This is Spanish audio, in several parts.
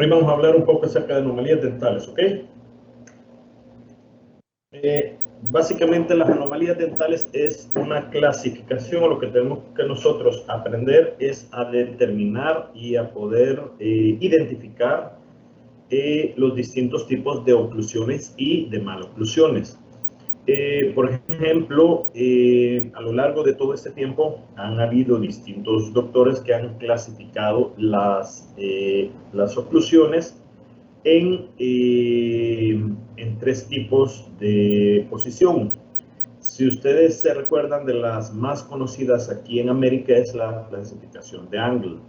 Hoy vamos a hablar un poco acerca de anomalías dentales, ¿ok? Básicamente las anomalías dentales es una clasificación, o lo que tenemos que nosotros aprender es a determinar y a poder identificar los distintos tipos de oclusiones y de maloclusiones. Por ejemplo, a lo largo de todo este tiempo han habido distintos doctores que han clasificado las oclusiones en tres tipos de posición. Si ustedes se recuerdan de las más conocidas aquí en América es la clasificación de Angle,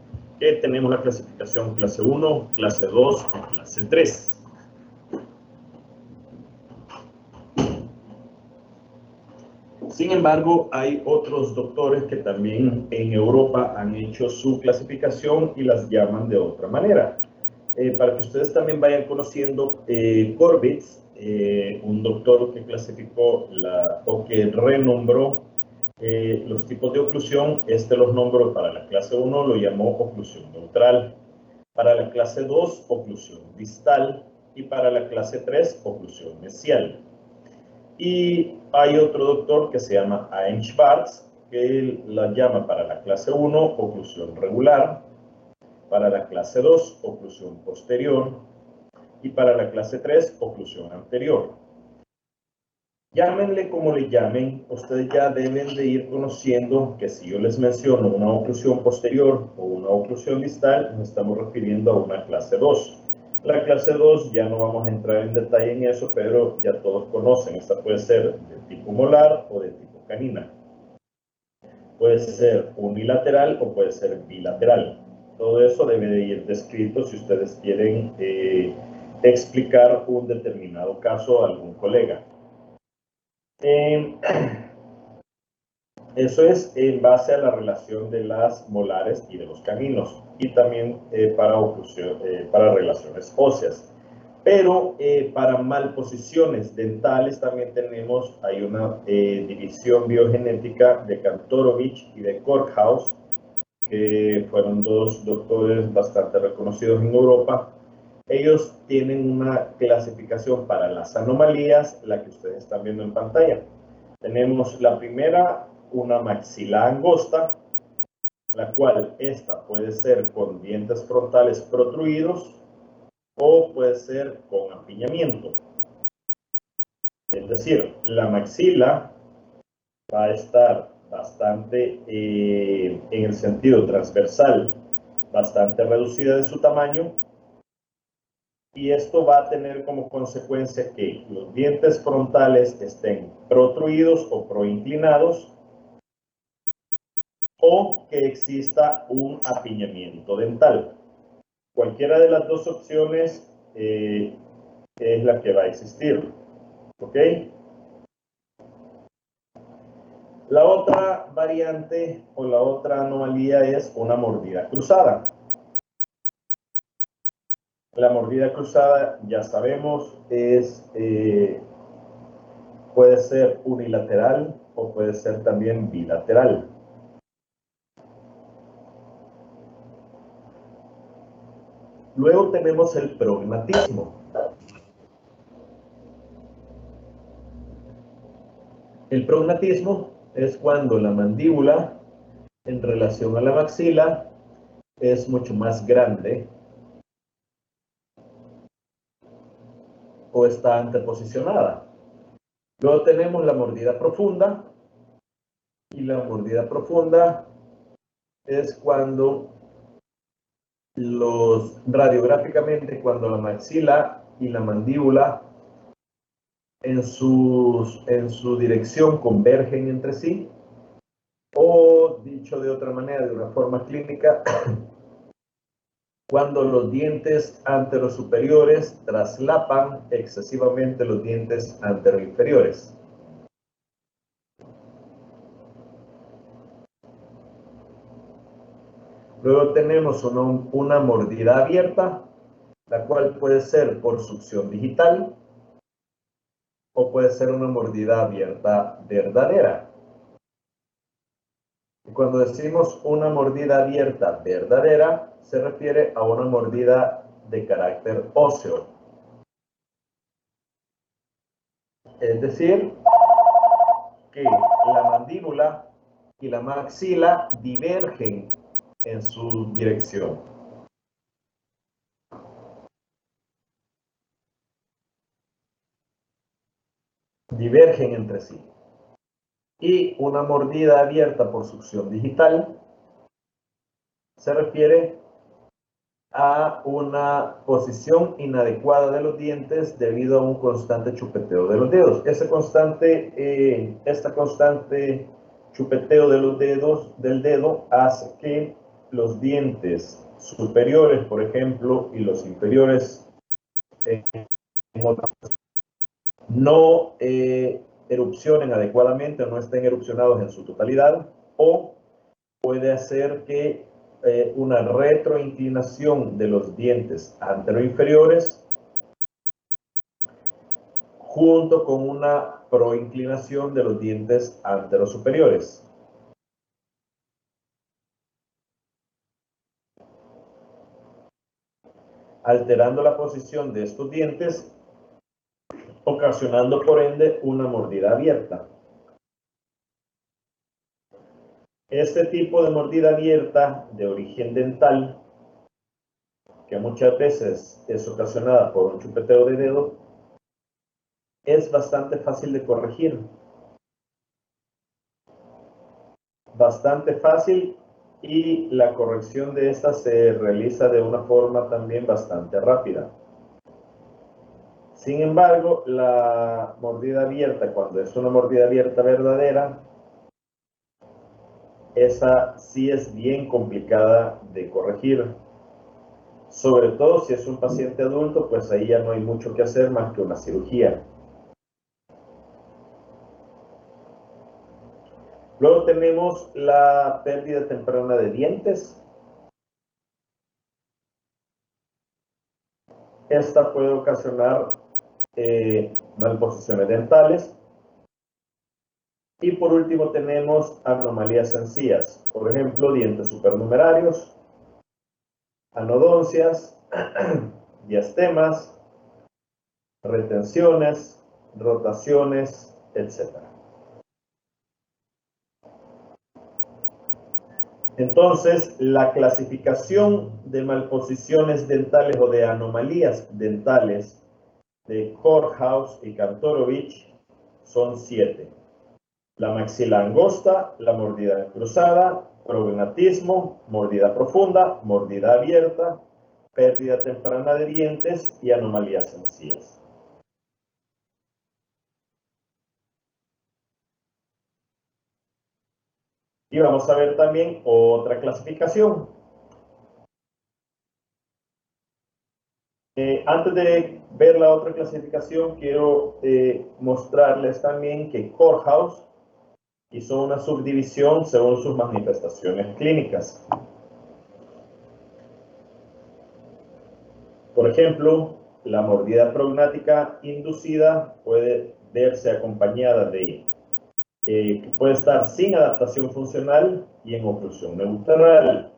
que tenemos la clasificación clase 1, clase 2 y clase 3. Sin embargo, hay otros doctores que también en Europa han hecho su clasificación y las llaman de otra manera. Para que ustedes también vayan conociendo, Corbitz, un doctor que clasificó o que renombró los tipos de oclusión, los nombró para la clase 1, lo llamó oclusión neutral, para la clase 2, oclusión distal, y para la clase 3, oclusión mesial. Y hay otro doctor que se llama Aen-Schwarz, que la llama para la clase 1, oclusión regular, para la clase 2, oclusión posterior, y para la clase 3, oclusión anterior. Llámenle como le llamen, ustedes ya deben de ir conociendo que si yo les menciono una oclusión posterior o una oclusión distal, nos estamos refiriendo a una clase 2. La clase 2 ya no vamos a entrar en detalle en eso, pero ya todos conocen. Esta puede ser de tipo molar o de tipo canina. Puede ser unilateral o puede ser bilateral. Todo eso debe de ir descrito si ustedes quieren explicar un determinado caso a algún colega. Eso es en base a la relación de las molares y de los caninos, y también para relaciones óseas. Pero para malposiciones dentales también hay una división biogenética de Kantorovich y de Korkhaus, que fueron dos doctores bastante reconocidos en Europa. Ellos tienen una clasificación para las anomalías, la que ustedes están viendo en pantalla. Tenemos la primera, una maxila angosta, la cual esta puede ser con dientes frontales protruidos o puede ser con apiñamiento. Es decir, la maxila va a estar bastante, en el sentido transversal, bastante reducida de su tamaño, y esto va a tener como consecuencia que los dientes frontales estén protruidos o proinclinados, o que exista un apiñamiento dental. Cualquiera de las dos opciones es la que va a existir, ¿ok? La otra variante o la otra anomalía es una mordida cruzada. La mordida cruzada, ya sabemos, puede ser unilateral o puede ser también bilateral. Luego tenemos el prognatismo. El prognatismo es cuando la mandíbula en relación a la maxila es mucho más grande o está anteposicionada. Luego tenemos la mordida profunda, y la mordida profunda es cuando radiográficamente, cuando la maxila y la mandíbula en su dirección convergen entre sí, o dicho de otra manera, de una forma clínica, cuando los dientes anterosuperiores traslapan excesivamente los dientes anteroinferiores. Luego tenemos una mordida abierta, la cual puede ser por succión digital o puede ser una mordida abierta verdadera. Y cuando decimos una mordida abierta verdadera, se refiere a una mordida de carácter óseo. Es decir, que la mandíbula y la maxila divergen en su dirección. Divergen entre sí. Y una mordida abierta por succión digital se refiere a una posición inadecuada de los dientes debido a un constante chupeteo de los dedos. Esta constante chupeteo de los dedos del dedo hace que los dientes superiores, por ejemplo, y los inferiores no erupcionen adecuadamente o no estén erupcionados en su totalidad, o puede hacer que una retroinclinación de los dientes anteroinferiores junto con una proinclinación de los dientes anterosuperiores. Alterando la posición de estos dientes, ocasionando por ende una mordida abierta. Este tipo de mordida abierta de origen dental, que muchas veces es ocasionada por un chupeteo de dedo, es bastante fácil de corregir. Bastante fácil, y la corrección de esta se realiza de una forma también bastante rápida. Sin embargo, la mordida abierta, cuando es una mordida abierta verdadera, esa sí es bien complicada de corregir. Sobre todo si es un paciente adulto, pues ahí ya no hay mucho que hacer más que una cirugía. Luego tenemos la pérdida temprana de dientes. Esta puede ocasionar malposiciones dentales. Y por último tenemos anomalías sencillas, por ejemplo, dientes supernumerarios, anodoncias, diastemas, retenciones, rotaciones, etc. Entonces, la clasificación de malposiciones dentales o de anomalías dentales de Courthouse y Kantorovich son 7. La maxila angosta, la mordida cruzada, prognatismo, mordida profunda, mordida abierta, pérdida temprana de dientes y anomalías sencillas. Y vamos a ver también otra clasificación. Antes de ver la otra clasificación, quiero mostrarles también que Courthouse hizo una subdivisión según sus manifestaciones clínicas. Por ejemplo, la mordida prognática inducida puede verse acompañada de puede estar sin adaptación funcional y en oclusión neutral.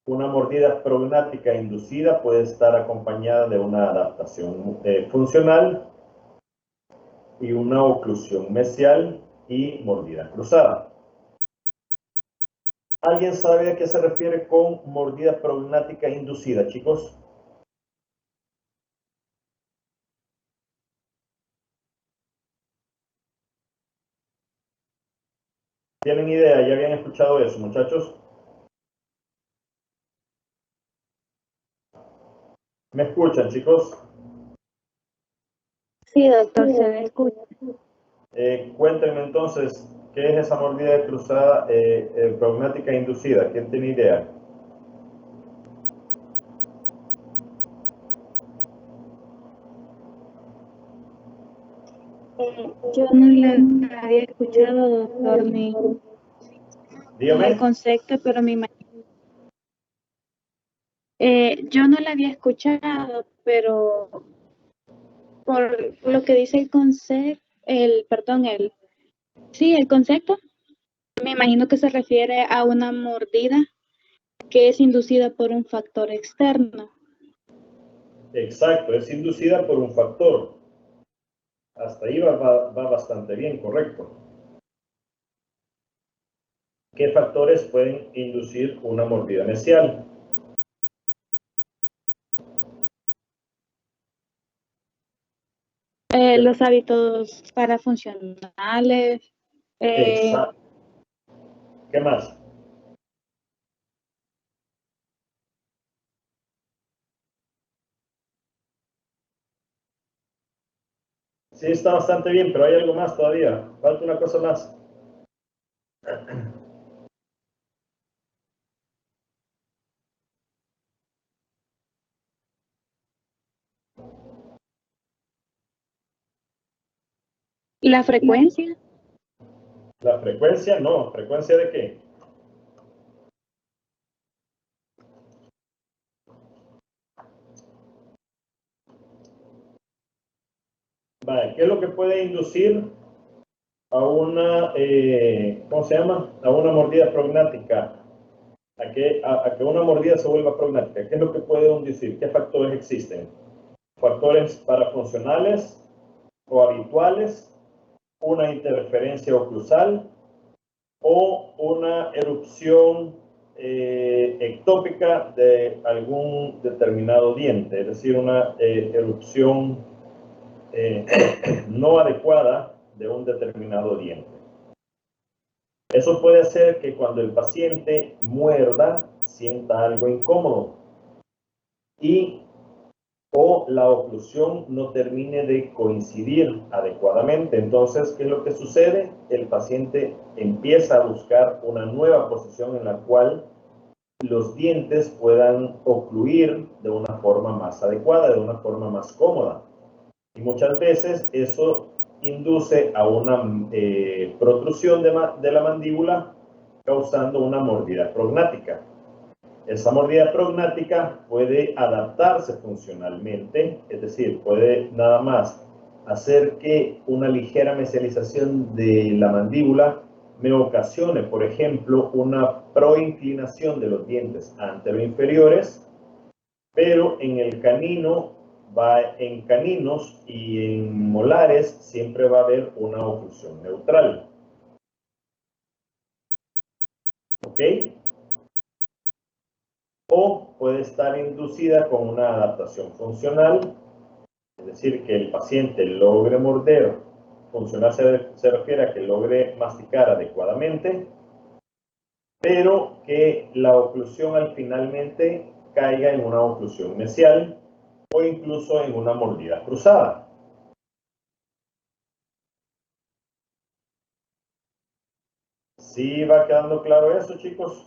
Una mordida prognática inducida puede estar acompañada de una adaptación funcional y una oclusión mesial y mordida cruzada. ¿Alguien sabe a qué se refiere con mordida prognática inducida, chicos? ¿Tienen idea? ¿Ya habían escuchado eso, muchachos? ¿Me escuchan, chicos? Sí, doctor, se me escucha. Cuéntenme entonces, ¿qué es esa mordida cruzada prognática inducida? ¿Quién tiene idea? Yo no la había escuchado, doctor, ni el concepto, pero me imagino. Yo no la había escuchado, pero por lo que dice el concepto, el concepto, me imagino que se refiere a una mordida que es inducida por un factor externo. Exacto, es inducida por un factor. Hasta ahí va bastante bien, correcto. ¿Qué factores pueden inducir una mordida mesial? Los hábitos parafuncionales. Exacto. ¿Qué más? Sí, está bastante bien, pero hay algo más todavía. Falta una cosa más. La frecuencia. ¿La frecuencia? No. ¿Frecuencia de qué? Vale, ¿qué es lo que puede inducir a una, ¿cómo se llama? A una mordida prognática. A que una mordida se vuelva prognática. ¿Qué es lo que puede inducir? ¿Qué factores existen? ¿Factores parafuncionales o habituales? ¿Una interferencia oclusal? ¿O una erupción ectópica de algún determinado diente? Es decir, una erupción no adecuada de un determinado diente. Eso puede hacer que cuando el paciente muerda sienta algo incómodo y o la oclusión no termine de coincidir adecuadamente. Entonces, ¿qué es lo que sucede? El paciente empieza a buscar una nueva posición en la cual los dientes puedan ocluir de una forma más adecuada, de una forma más cómoda. Y muchas veces eso induce a una protrusión de la mandíbula causando una mordida prognática. Esa mordida prognática puede adaptarse funcionalmente, es decir, puede nada más hacer que una ligera mesialización de la mandíbula me ocasione, por ejemplo, una proinclinación de los dientes anteroinferiores, pero en el canino, en caninos y en molares siempre va a haber una oclusión neutral. ¿Ok? O puede estar inducida con una adaptación funcional, es decir, que el paciente logre morder. Funcional se refiere a que logre masticar adecuadamente, pero que la oclusión al finalmente caiga en una oclusión mesial o incluso en una mordida cruzada. ¿Sí va quedando claro eso, chicos?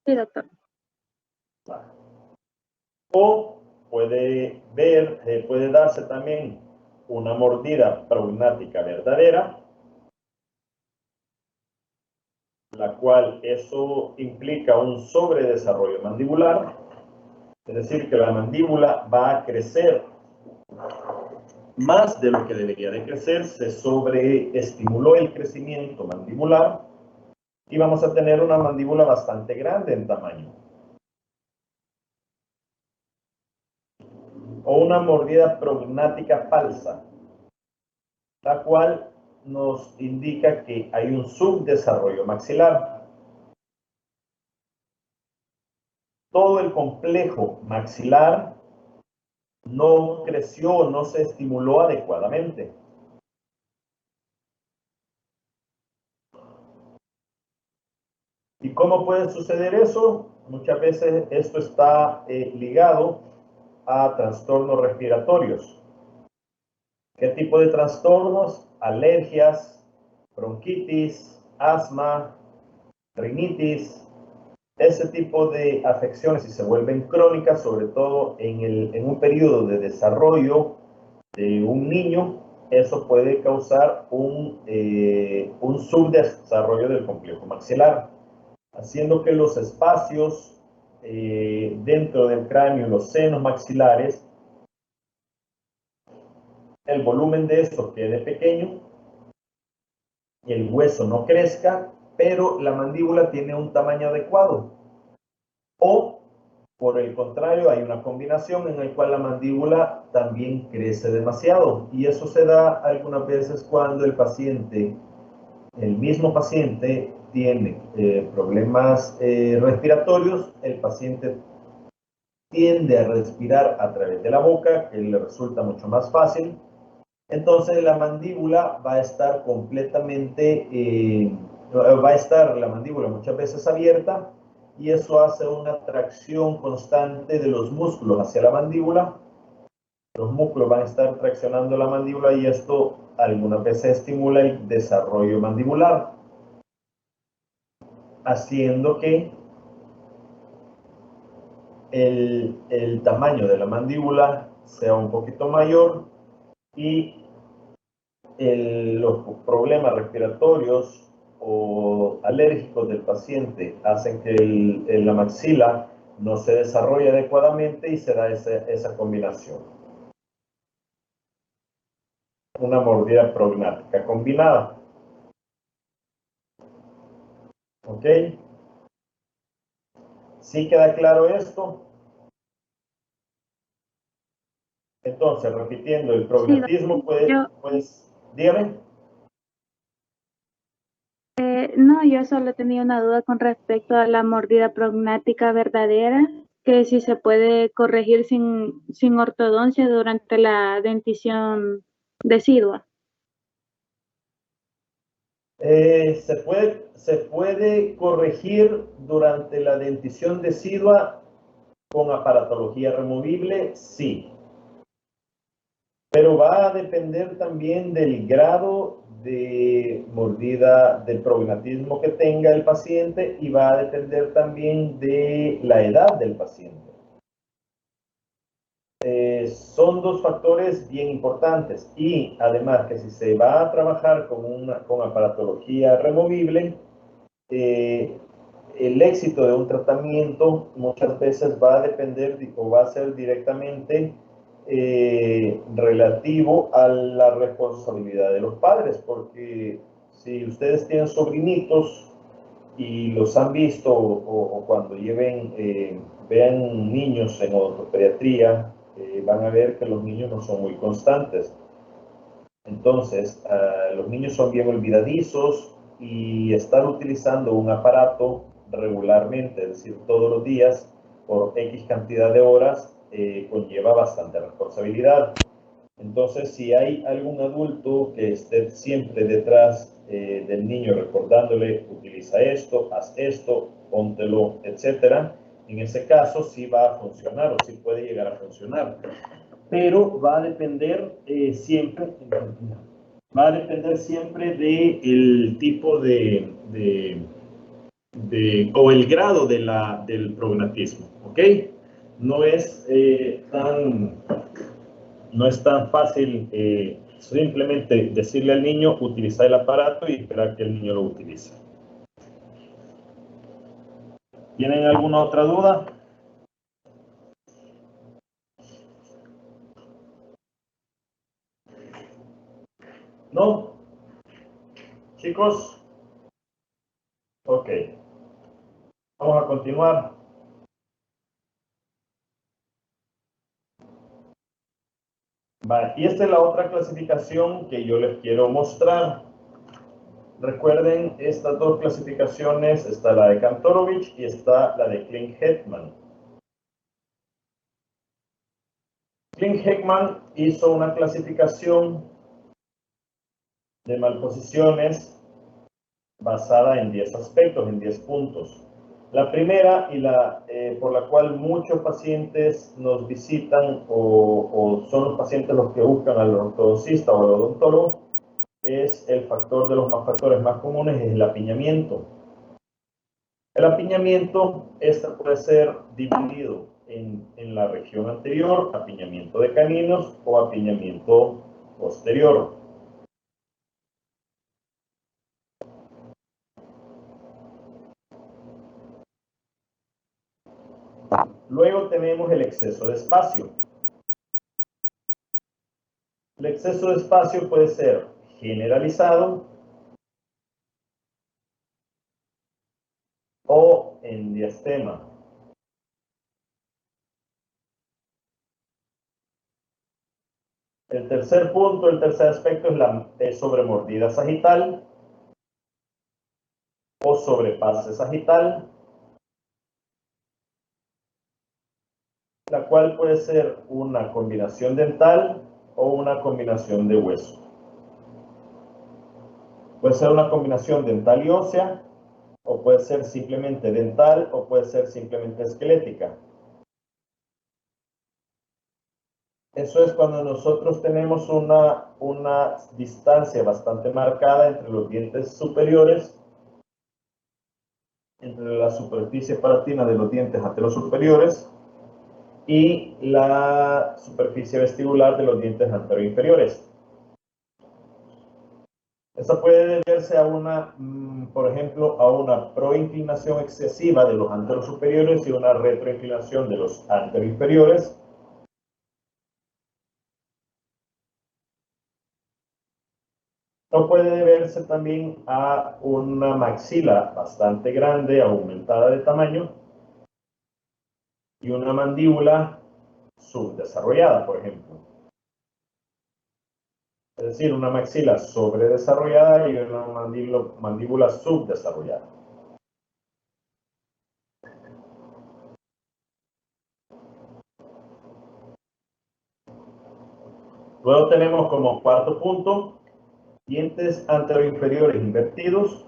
Sí, doctor. O puede darse también una mordida prognática verdadera, la cual eso implica un sobredesarrollo mandibular, es decir, que la mandíbula va a crecer más de lo que debería de crecer, se sobreestimuló el crecimiento mandibular y vamos a tener una mandíbula bastante grande en tamaño. O una mordida prognática falsa, la cual nos indica que hay un subdesarrollo maxilar. Todo el complejo maxilar no creció, no se estimuló adecuadamente. ¿Y cómo puede suceder eso? Muchas veces esto está ligado a trastornos respiratorios. ¿Qué tipo de trastornos? Alergias, bronquitis, asma, rinitis. Ese tipo de afecciones, si se vuelven crónicas, sobre todo en un periodo de desarrollo de un niño, eso puede causar un subdesarrollo del complejo maxilar, haciendo que los espacios dentro del cráneo, los senos maxilares, el volumen de esto quede pequeño el hueso no crezca, pero la mandíbula tiene un tamaño adecuado. O, por el contrario, hay una combinación en la cual la mandíbula también crece demasiado. Y eso se da algunas veces cuando el mismo paciente tiene problemas respiratorios, el paciente tiende a respirar a través de la boca, que le resulta mucho más fácil. Entonces la mandíbula va a estar la mandíbula muchas veces abierta, y eso hace una tracción constante de los músculos hacia la mandíbula. Los músculos van a estar traccionando la mandíbula y esto algunas veces estimula el desarrollo mandibular, haciendo que el tamaño de la mandíbula sea un poquito mayor, y los problemas respiratorios o alérgicos del paciente hacen que la maxila no se desarrolle adecuadamente, y se da esa combinación. Una mordida prognática combinada. ¿Ok? ¿Sí queda claro esto? Entonces, repitiendo, el prognatismo dígame. No, yo solo tenía una duda con respecto a la mordida prognática verdadera, que si se puede corregir sin ortodoncia durante la dentición decidua. Se puede corregir durante la dentición decidua con aparatología removible, sí. Pero va a depender también del grado de mordida, del prognatismo que tenga el paciente, y va a depender también de la edad del paciente. Son dos factores bien importantes, y además que si se va a trabajar con aparatología removible, el éxito de un tratamiento muchas veces va a depender o va a ser directamente relativo a la responsabilidad de los padres, porque si ustedes tienen sobrinitos y los han visto, o cuando vean niños en odontopediatría, van a ver que los niños no son muy constantes. Entonces, los niños son bien olvidadizos, y estar utilizando un aparato regularmente, es decir, todos los días, por X cantidad de horas, conlleva bastante responsabilidad. Entonces, si hay algún adulto que esté siempre detrás del niño recordándole, utiliza esto, haz esto, póntelo, etcétera, en ese caso sí va a funcionar, o sí puede llegar a funcionar. Pero va a depender siempre del tipo o el grado del prognatismo, ¿ok? No es tan fácil simplemente decirle al niño utilizar el aparato y esperar que el niño lo utilice. ¿Tienen alguna otra duda? ¿No? ¿Chicos? Ok. Vamos a continuar. Vale, y esta es la otra clasificación que yo les quiero mostrar. Recuerden estas dos clasificaciones, está la de Kantorovich y está la de Kling-Hetman. Kling-Hetman hizo una clasificación de malposiciones basada en 10 aspectos, en 10 puntos. La primera, y por la cual muchos pacientes nos visitan, o son los pacientes los que buscan al ortodoncista o al odontólogo, es el factor de los factores más comunes, es el apiñamiento. El apiñamiento, puede ser dividido en la región anterior, apiñamiento de caninos, o apiñamiento posterior. Luego tenemos el exceso de espacio. El exceso de espacio puede ser generalizado, estema. El tercer punto, el tercer aspecto es sobre mordida sagital o sobrepase sagital, la cual puede ser una combinación dental o una combinación de hueso. Puede ser una combinación dental y ósea, o puede ser simplemente dental, o puede ser simplemente esquelética. Eso es cuando nosotros tenemos una distancia bastante marcada entre los dientes superiores, entre la superficie palatina de los dientes anterosuperiores y la superficie vestibular de los dientes anteroinferiores. Esta puede deberse a por ejemplo, a una proinclinación excesiva de los anterosuperiores y una retroinclinación de los anteroinferiores. O puede deberse también a una maxila bastante grande, aumentada de tamaño, y una mandíbula subdesarrollada, por ejemplo. Es decir, una maxila sobredesarrollada y una mandíbula subdesarrollada. Luego tenemos como cuarto punto dientes anteroinferiores invertidos.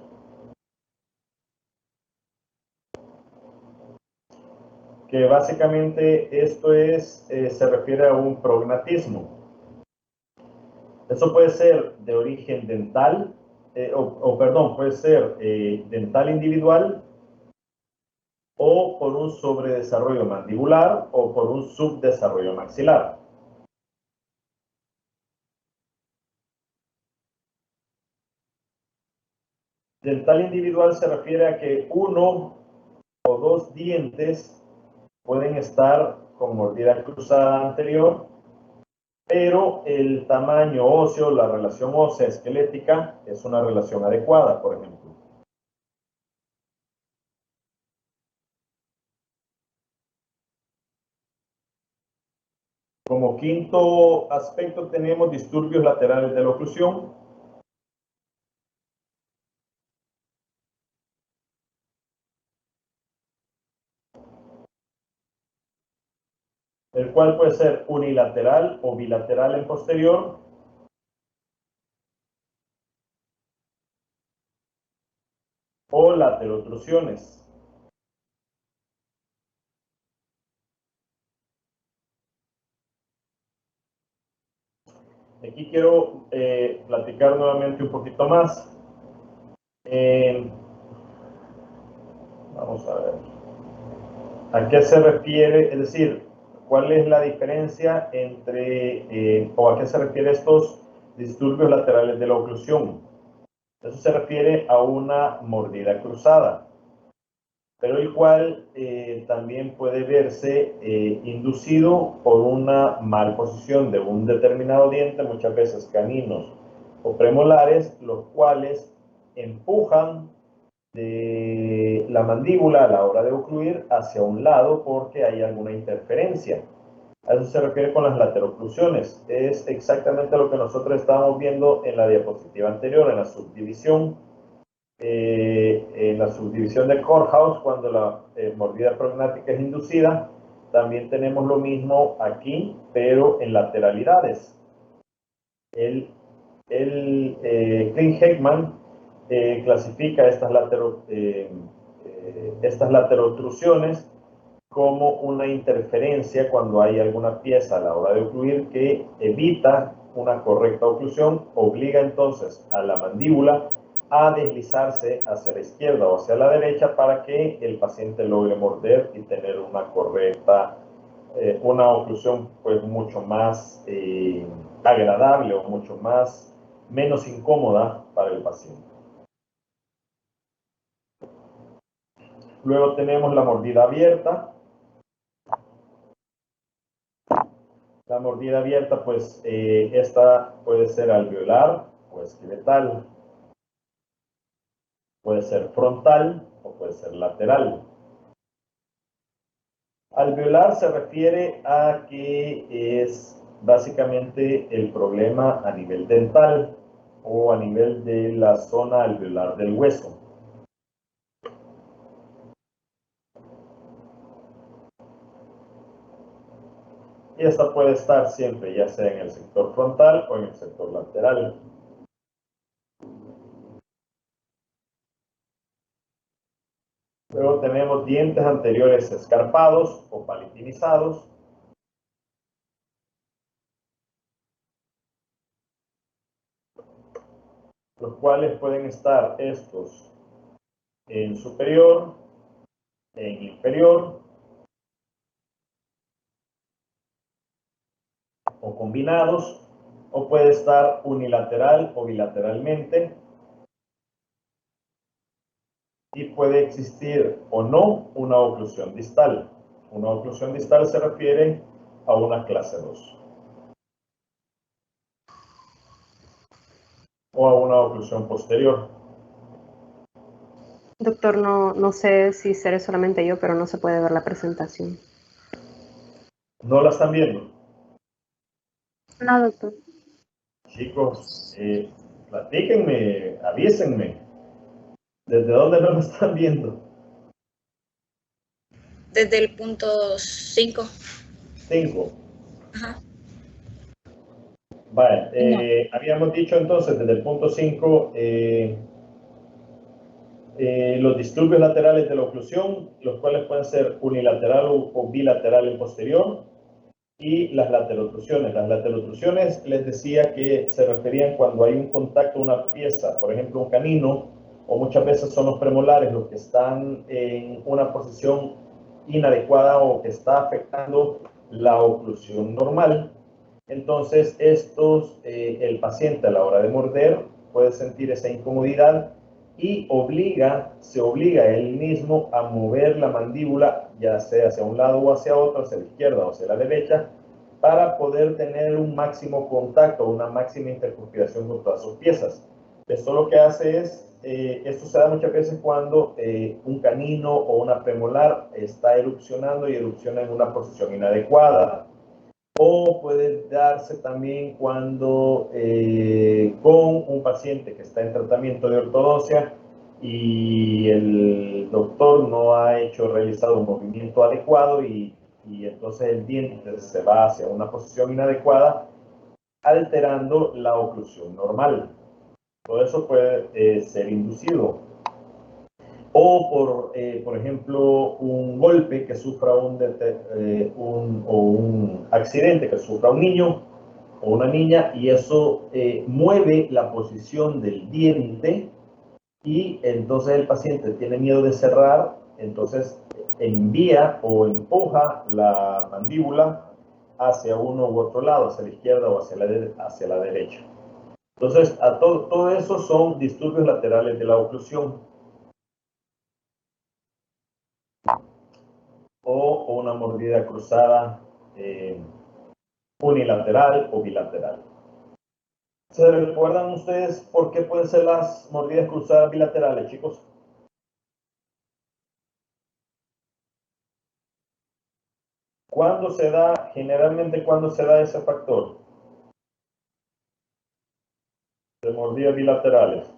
Que básicamente esto se refiere a un prognatismo. Eso puede ser de origen dental, puede ser dental individual, o por un sobredesarrollo mandibular, o por un subdesarrollo maxilar. Dental individual se refiere a que uno o dos dientes pueden estar con mordida cruzada anterior, pero el tamaño óseo, la relación ósea esquelética, es una relación adecuada, por ejemplo. Como quinto aspecto tenemos disturbios laterales de la oclusión. El cual puede ser unilateral o bilateral en posterior. O laterotrusiones. Aquí quiero platicar nuevamente un poquito más. Vamos a ver. ¿A qué se refiere? Es decir, ¿cuál es la diferencia o a qué se refiere estos disturbios laterales de la oclusión? Eso se refiere a una mordida cruzada, pero el cual también puede verse inducido por una malposición de un determinado diente, muchas veces caninos o premolares, los cuales empujan de la mandíbula a la hora de ocluir hacia un lado porque hay alguna interferencia. A eso se refiere con las lateroclusiones. Es exactamente lo que nosotros estábamos viendo en la diapositiva anterior, en la subdivisión. En la subdivisión de Courthouse, cuando la mordida prognática es inducida, también tenemos lo mismo aquí, pero en lateralidades. Clint Heckman clasifica estas laterotrusiones como una interferencia cuando hay alguna pieza a la hora de ocluir que evita una correcta oclusión, obliga entonces a la mandíbula a deslizarse hacia la izquierda o hacia la derecha para que el paciente logre morder y tener una correcta, una oclusión pues mucho más agradable o menos incómoda para el paciente. Luego tenemos la mordida abierta. La mordida abierta, pues esta puede ser alveolar o esqueletal, puede ser frontal o puede ser lateral. Alveolar se refiere a que es básicamente el problema a nivel dental o a nivel de la zona alveolar del hueso. Y esta puede estar siempre, ya sea en el sector frontal o en el sector lateral. Luego tenemos dientes anteriores escarpados o palatinizados. Los cuales pueden estar estos en superior, en inferior, o combinados, o puede estar unilateral o bilateralmente, y puede existir o no una oclusión distal. Una oclusión distal se refiere a una clase 2 o a una oclusión posterior. Doctor, no sé si seré solamente yo, pero no se puede ver la presentación. ¿No la están viendo? No, doctor. Chicos, platíquenme, avísenme. ¿Desde dónde no lo están viendo? Desde el punto 5. 5. Ajá. Vale, habíamos dicho entonces desde el punto 5 los disturbios laterales de la oclusión, los cuales pueden ser unilateral o bilateral en posterior, y las laterotrusiones. Las laterotrusiones les decía que se referían cuando hay un contacto de una pieza, por ejemplo un canino, o muchas veces son los premolares los que están en una posición inadecuada o que está afectando la oclusión normal. Entonces el paciente a la hora de morder puede sentir esa incomodidad y se obliga él mismo a mover la mandíbula, ya sea hacia un lado o hacia otro, hacia la izquierda o hacia la derecha, para poder tener un máximo contacto, una máxima intercompiración con todas sus piezas. Esto lo que hace es, esto se da muchas veces cuando un canino o una premolar está erupcionando y erupciona en una posición inadecuada. O puede darse también cuando con un paciente que está en tratamiento de ortodoncia y el doctor no ha realizado un movimiento adecuado y entonces el diente se va hacia una posición inadecuada, alterando la oclusión normal. Todo eso puede ser inducido. O por ejemplo, un golpe que sufra un accidente que sufra un niño o una niña, y eso mueve la posición del diente, y entonces el paciente tiene miedo de cerrar, entonces envía o empuja la mandíbula hacia uno u otro lado, hacia la izquierda o hacia la derecha. Entonces, todo eso son disturbios laterales de la oclusión. O una mordida cruzada unilateral o bilateral. ¿Se recuerdan ustedes por qué pueden ser las mordidas cruzadas bilaterales, chicos? ¿Cuándo se da, generalmente cuándo se da ese factor de mordidas bilaterales?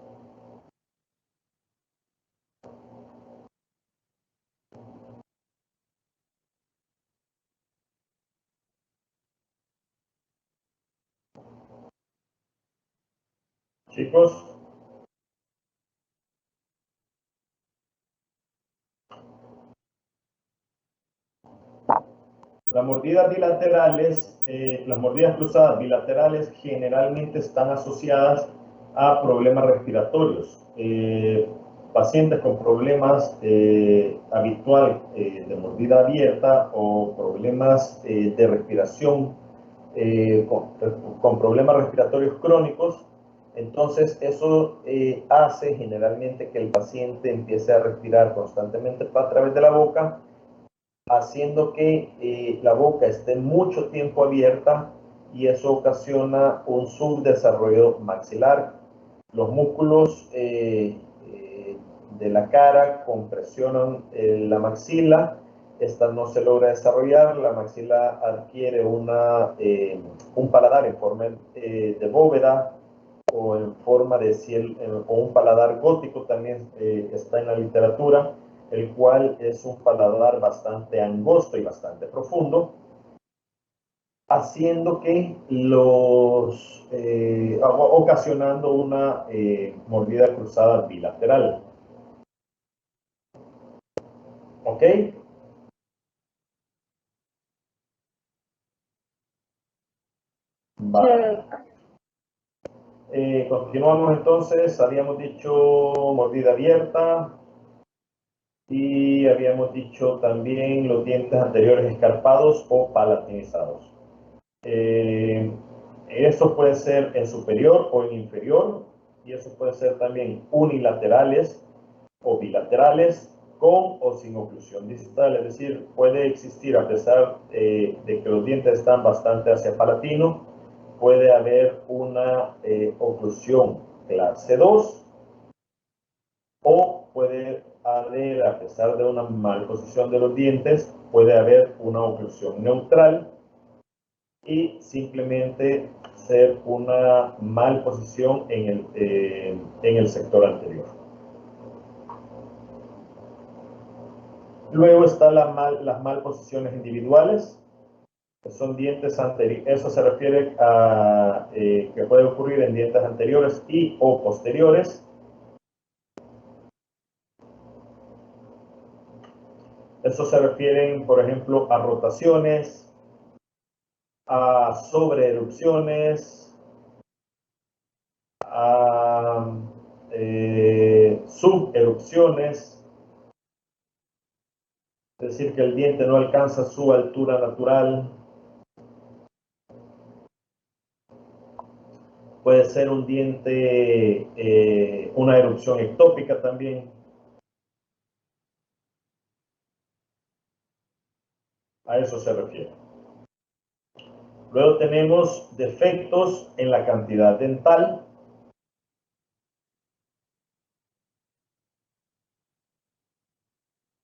Chicos, las mordidas bilaterales, las mordidas cruzadas bilaterales generalmente están asociadas a problemas respiratorios. Pacientes con problemas habitual de mordida abierta o problemas de respiración con problemas respiratorios crónicos. Entonces eso hace generalmente que el paciente empiece a respirar constantemente a través de la boca, haciendo que la boca esté mucho tiempo abierta, y eso ocasiona un subdesarrollo maxilar. Los músculos de la cara compresionan la maxila, esta no se logra desarrollar, la maxila adquiere un paladar en forma de bóveda o en forma de cielo, o un paladar gótico también está en la literatura, el cual es un paladar bastante angosto y bastante profundo, haciendo que ocasionando una mordida cruzada bilateral. ¿Ok? Vale. Continuamos entonces, habíamos dicho mordida abierta y habíamos dicho también los dientes anteriores escarpados o palatinizados. Eso puede ser en superior o en inferior, y eso puede ser también unilaterales o bilaterales, con o sin oclusión distal, es decir, puede existir, a pesar de que los dientes están bastante hacia palatino, puede haber una oclusión clase 2, o puede haber, a pesar de una malposición de los dientes, puede haber una oclusión neutral y simplemente ser una malposición en el sector anterior. Luego están las malposiciones individuales, que son dientes anteriores. Eso se refiere a que puede ocurrir en dientes anteriores y o posteriores. Eso se refiere, por ejemplo, a rotaciones, a sobreerupciones, a suberupciones. Es decir, que el diente no alcanza su altura natural. Puede ser un diente, una erupción ectópica también. A eso se refiere. Luego tenemos defectos en la cantidad dental.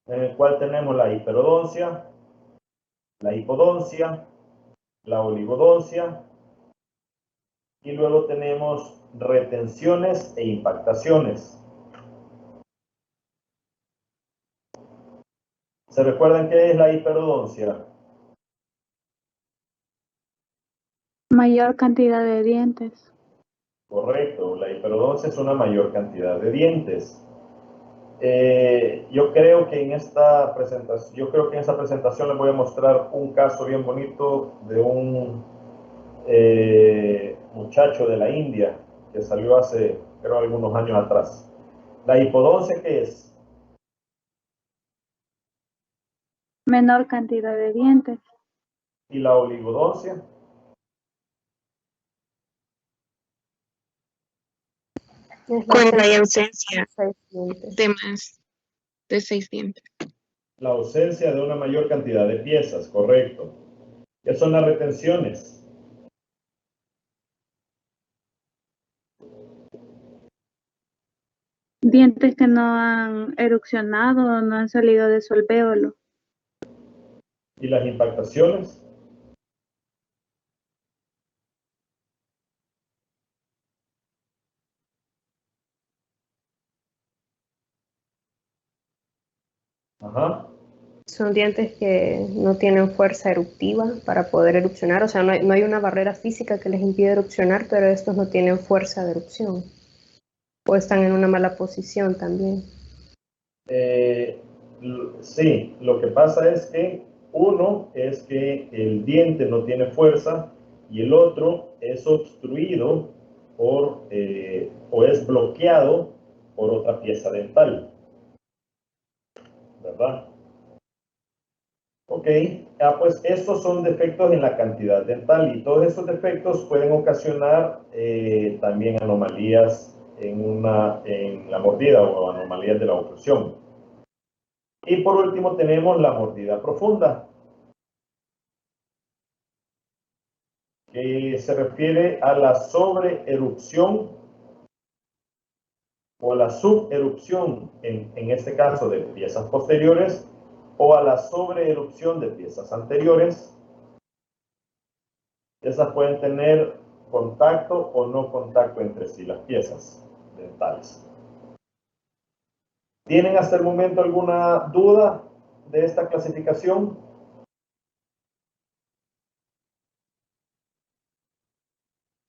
En el cual tenemos la hiperodoncia, la hipodoncia, la oligodoncia, y luego tenemos retenciones e impactaciones. ¿Se recuerdan qué es la hiperodoncia? Mayor cantidad de dientes. Correcto, la hiperodoncia es una mayor cantidad de dientes. Yo creo que en esta presentación les voy a mostrar un caso bien bonito de un muchacho de la India que salió hace, creo, algunos años atrás. ¿La hipodoncia qué es? Menor cantidad de dientes. ¿Y la oligodoncia? Cuando hay ausencia 6 dientes. de más de 6 dientes. La ausencia de una mayor cantidad de piezas, correcto. ¿Qué son las retenciones? Dientes que no han erupcionado o no han salido de su alvéolo. ¿Y las impactaciones? Ajá. Son dientes que no tienen fuerza eruptiva para poder erupcionar, o sea, no hay una barrera física que les impide erupcionar, pero estos no tienen fuerza de erupción. O están en una mala posición también. Sí, lo que pasa es que uno es que el diente no tiene fuerza y el otro es obstruido por, o es bloqueado por otra pieza dental, ¿verdad? Ok, pues estos son defectos en la cantidad dental y todos estos defectos pueden ocasionar también anomalías en la mordida o anomalías de la oclusión. Y por último tenemos la mordida profunda, que se refiere a la sobreerupción o la suberupción, en este caso de piezas posteriores, o a la sobreerupción de piezas anteriores. Esas pueden tener contacto o no contacto entre sí, las piezas dentales. ¿Tienen hasta el momento alguna duda de esta clasificación?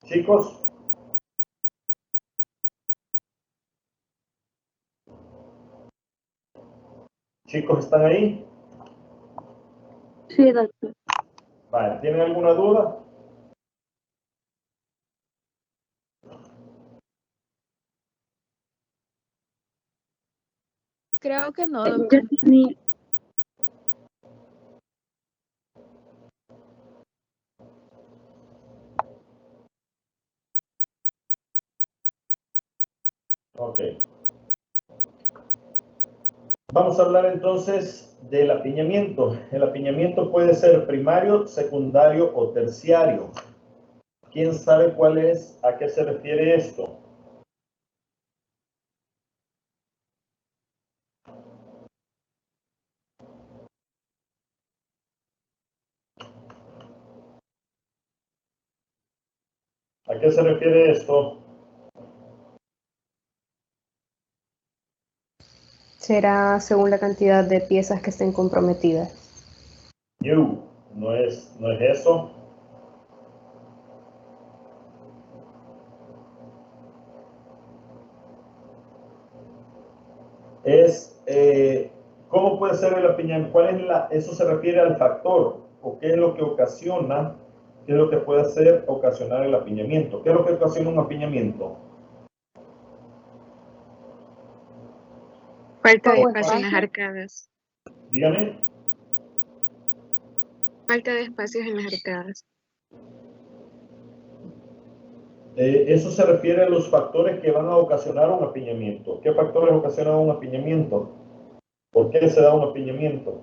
Chicos. ¿Chicos están ahí? Sí, doctor. Vale, ¿tienen alguna duda? Creo que no, Yo doctor. tenía, Ok. Vamos a hablar entonces del apiñamiento. El apiñamiento puede ser primario, secundario o terciario. ¿Quién sabe cuál es, a qué se refiere esto? ¿A qué se refiere esto? Será según la cantidad de piezas que estén comprometidas. No es eso. ¿Cómo puede ser el apiñamiento? Eso se refiere al factor, o qué es lo que ocasiona, qué es lo que puede ocasionar el apiñamiento. ¿Qué es lo que ocasiona un apiñamiento? Falta de Poco espacio en las espacio. arcadas. Dígame. Falta de espacios en las arcadas. Eso se refiere a los factores que van a ocasionar un apiñamiento. ¿Qué factores ocasionan un apiñamiento? ¿Por qué se da un apiñamiento?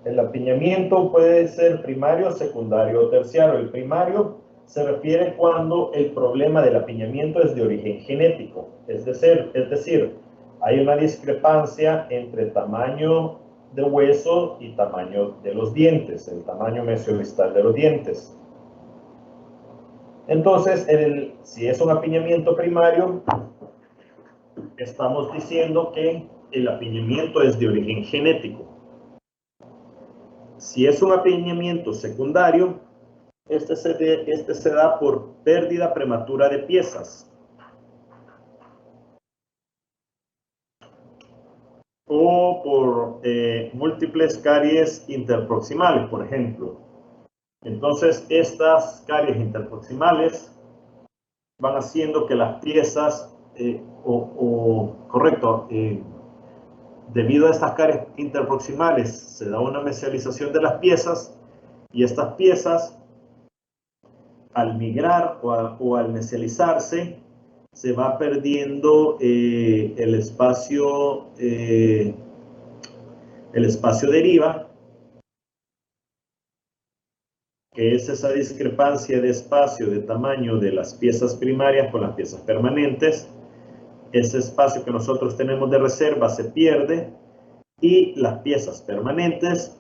El apiñamiento puede ser primario, secundario o terciario. El primario se refiere cuando el problema del apiñamiento es de origen genético. Es decir, hay una discrepancia entre tamaño de hueso y tamaño de los dientes, el tamaño mesiodistal de los dientes. Entonces, si es un apiñamiento primario, estamos diciendo que el apiñamiento es de origen genético. Si es un apiñamiento secundario, este se da por pérdida prematura de piezas o por múltiples caries interproximales, por ejemplo. Entonces, estas caries interproximales van haciendo que las piezas, debido a estas caries interproximales, se da una mesialización de las piezas y estas piezas, al migrar o al mesializarse, se va perdiendo el espacio deriva, que es esa discrepancia de espacio, de tamaño de las piezas primarias con las piezas permanentes. Ese espacio que nosotros tenemos de reserva se pierde y las piezas permanentes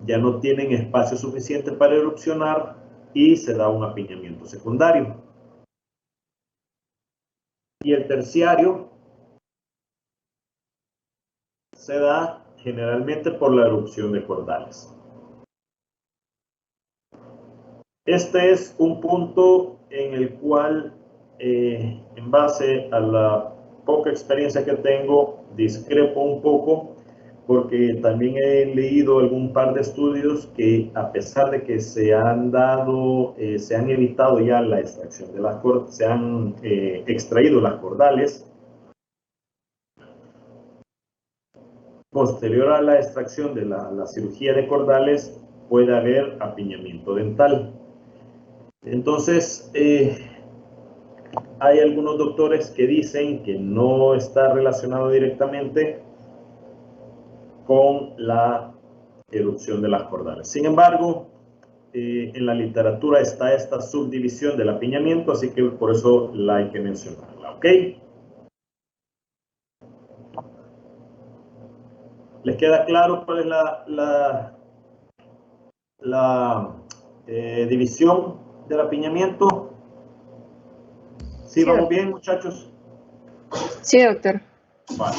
ya no tienen espacio suficiente para erupcionar y se da un apiñamiento secundario. Y el terciario se da generalmente por la erupción de cordales. Este es un punto en el cual, en base a la poca experiencia que tengo, discrepo un poco, porque también he leído algún par de estudios que, a pesar de que se han evitado ya la extracción de las cordales, se han extraído las cordales, posterior a la extracción de la cirugía de cordales, puede haber apiñamiento dental. Entonces, hay algunos doctores que dicen que no está relacionado directamente con la erupción de las cordales. Sin embargo, en la literatura está esta subdivisión del apiñamiento, así que por eso la hay que mencionarla, ¿ok? ¿Les queda claro cuál es la división del apiñamiento? ¿Sí, Sí, vamos doctor. bien, muchachos? Sí, doctor. Vale.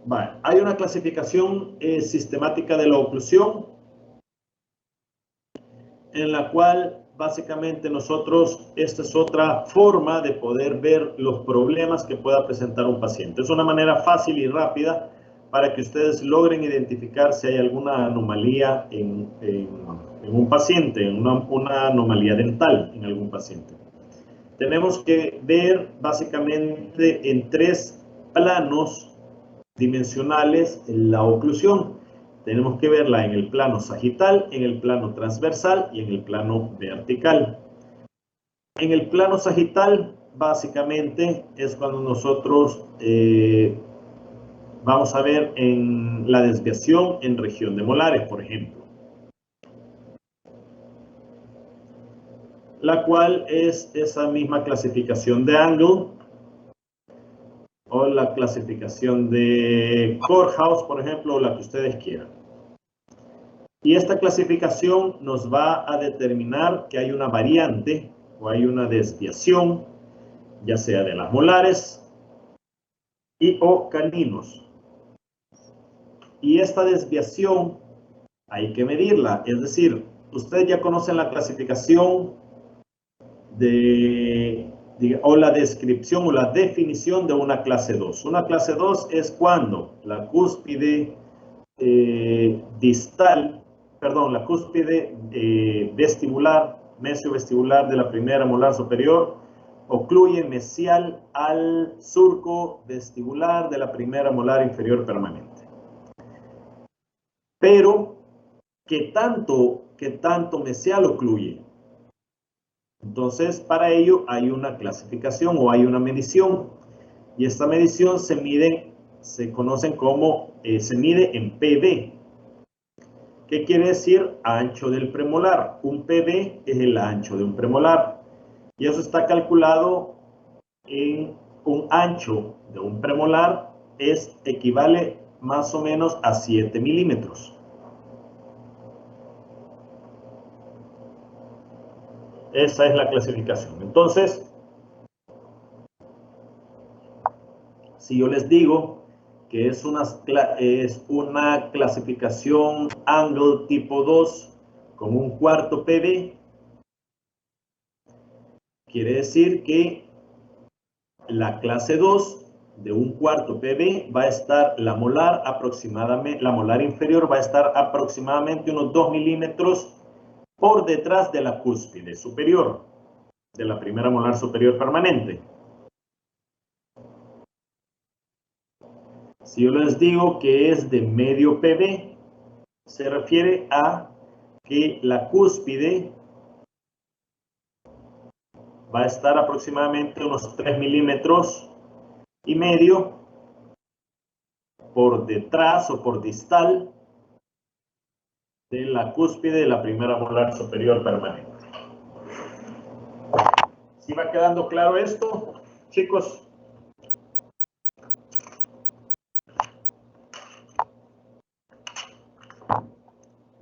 Vale. Hay una clasificación sistemática de la oclusión en la cual básicamente nosotros, esta es otra forma de poder ver los problemas que pueda presentar un paciente. Es una manera fácil y rápida para que ustedes logren identificar si hay alguna anomalía en un paciente, una anomalía dental en algún paciente. Tenemos que ver básicamente en 3 planos dimensionales la oclusión. Tenemos que verla en el plano sagital, en el plano transversal y en el plano vertical. En el plano sagital, básicamente, es cuando nosotros vamos a ver en la desviación en región de molares, por ejemplo, la cual es esa misma clasificación de Angle o la clasificación de Courthouse, por ejemplo, o la que ustedes quieran. Y esta clasificación nos va a determinar que hay una variante o hay una desviación, ya sea de las molares y o caninos. Y esta desviación hay que medirla, es decir, ustedes ya conocen la clasificación o la descripción o la definición de una clase 2. Una clase 2 es cuando la cúspide la cúspide vestibular, mesiovestibular de la primera molar superior ocluye mesial al surco vestibular de la primera molar inferior permanente. Pero, ¿qué tanto mesial ocluye? Entonces, para ello hay una clasificación o hay una medición. Y esta medición se mide en PV. ¿Qué quiere decir ancho del premolar? Un PV es el ancho de un premolar. Y eso está calculado en un ancho de un premolar equivale más o menos a 7 milímetros. Esa es la clasificación. Entonces, si yo les digo que es una clasificación Angle tipo 2 con un cuarto PV, quiere decir que la clase 2 de un cuarto PV va a estar la molar inferior va a estar aproximadamente unos 2 milímetros por detrás de la cúspide superior de la primera molar superior permanente. Si yo les digo que es de medio PV, se refiere a que la cúspide va a estar aproximadamente unos 3 milímetros y medio por detrás o por distal de la cúspide de la primera molar superior permanente. ¿Sí va quedando claro esto, chicos?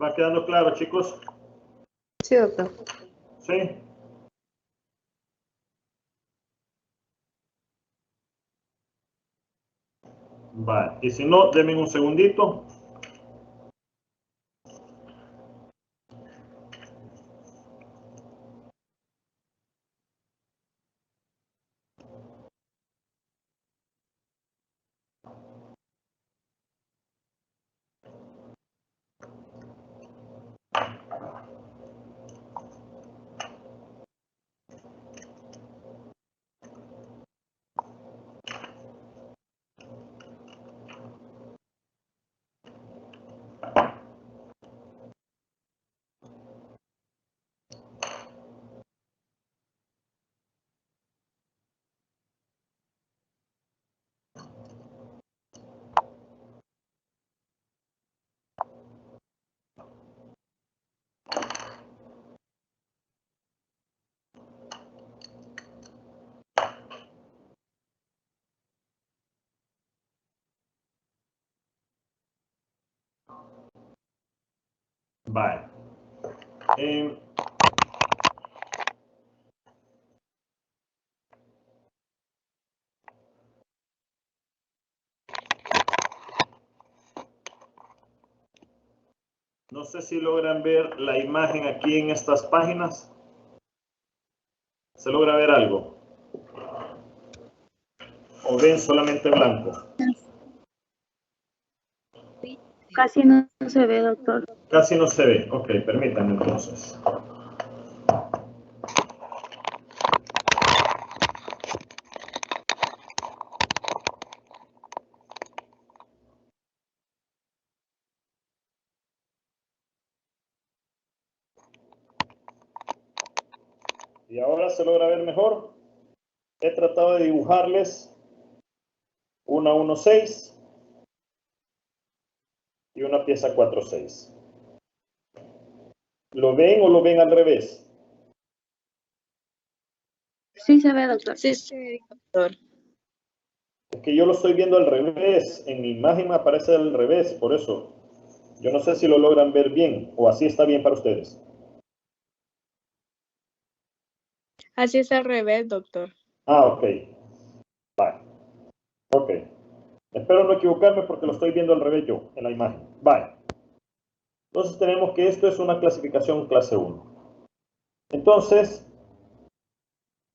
¿Va quedando claro, chicos? Sí, doctor. Sí. Vale, y si no, denme un segundito. Vale. No sé si logran ver la imagen aquí en estas páginas. ¿Se logra ver algo? ¿O ven solamente blanco? Casi no se ve, doctor. Casi no se ve. Ok, permítanme entonces. ¿Y ahora se logra ver mejor? He tratado de dibujarles una 1.6 y una pieza 4.6. ¿Lo ven o lo ven al revés? Sí se ve, doctor. Sí, sí, doctor. Es que yo lo estoy viendo al revés. En mi imagen me aparece al revés, por eso. Yo no sé si lo logran ver bien o así está bien para ustedes. Así es al revés, doctor. Ah, ok. Vale. Ok. Espero no equivocarme porque lo estoy viendo al revés yo en la imagen. Vale. Entonces tenemos que esto es una clasificación clase 1. Entonces,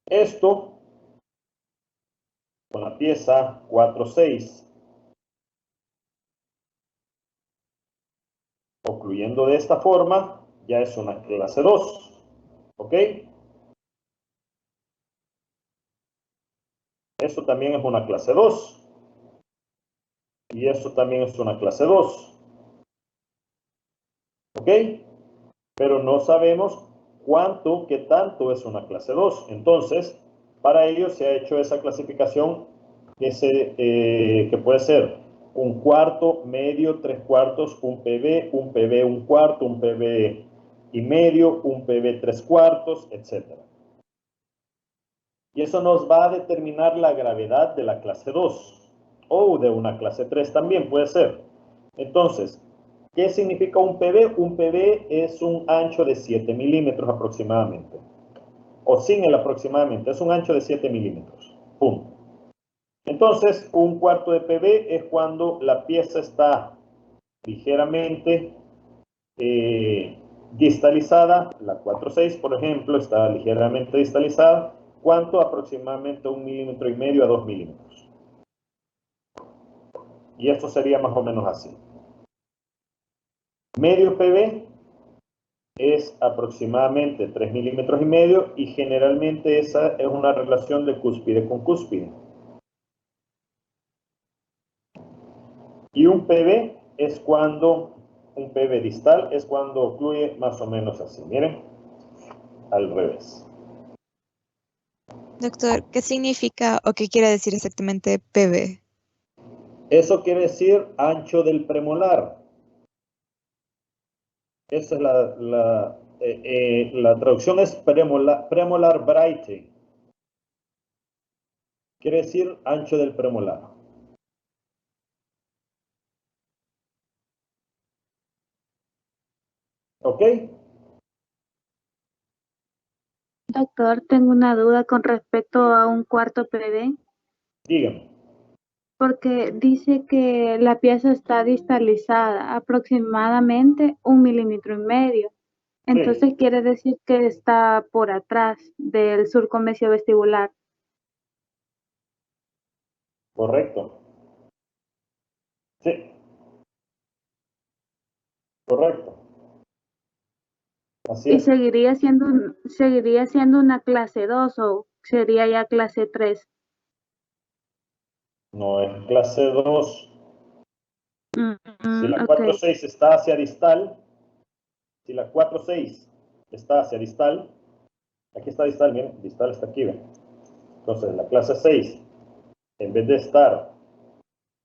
esto con la pieza 4.6, concluyendo de esta forma, ya es una clase 2. ¿Ok? Esto también es una clase 2. Y esto también es una clase 2. ¿Ok? Pero no sabemos cuánto, qué tanto es una clase 2. Entonces, para ello se ha hecho esa clasificación que puede ser un cuarto, medio, 3/4, un PB, un cuarto, un PB y medio, un PB 3/4, etc. Y eso nos va a determinar la gravedad de la clase 2 o de una clase 3 también puede ser. Entonces, ¿qué significa un PB? Un PB es un ancho de 7 milímetros aproximadamente. O sin el aproximadamente, es un ancho de 7 milímetros. Punto. Entonces, un cuarto de PB es cuando la pieza está ligeramente distalizada. La 4.6, por ejemplo, está ligeramente distalizada. ¿Cuánto? Aproximadamente 1,5 milímetros a 2 milímetros. Y esto sería más o menos así. Medio PB es aproximadamente 3,5 milímetros y generalmente esa es una relación de cúspide con cúspide. Y un PB es cuando, un PB distal es cuando ocluye más o menos así, miren, al revés. Doctor, ¿qué significa o qué quiere decir exactamente PB? Eso quiere decir ancho del premolar. Esa es la traducción es premolar breite. Quiere decir ancho del premolar. ¿Ok? Doctor, tengo una duda con respecto a un cuarto PB, Dígame. porque dice que la pieza está distalizada aproximadamente 1,5 milímetros. Entonces Sí, quiere decir que está por atrás del surco mesiovestibular. correcto. Sí, correcto. Así Y es. seguiría siendo una clase 2 o sería ya clase 3. No es clase 2. Si la Ok. 4.6 está hacia distal, si la 4.6 está hacia distal, aquí está distal, miren, distal está aquí, ¿ven? Entonces la clase 6, en vez de estar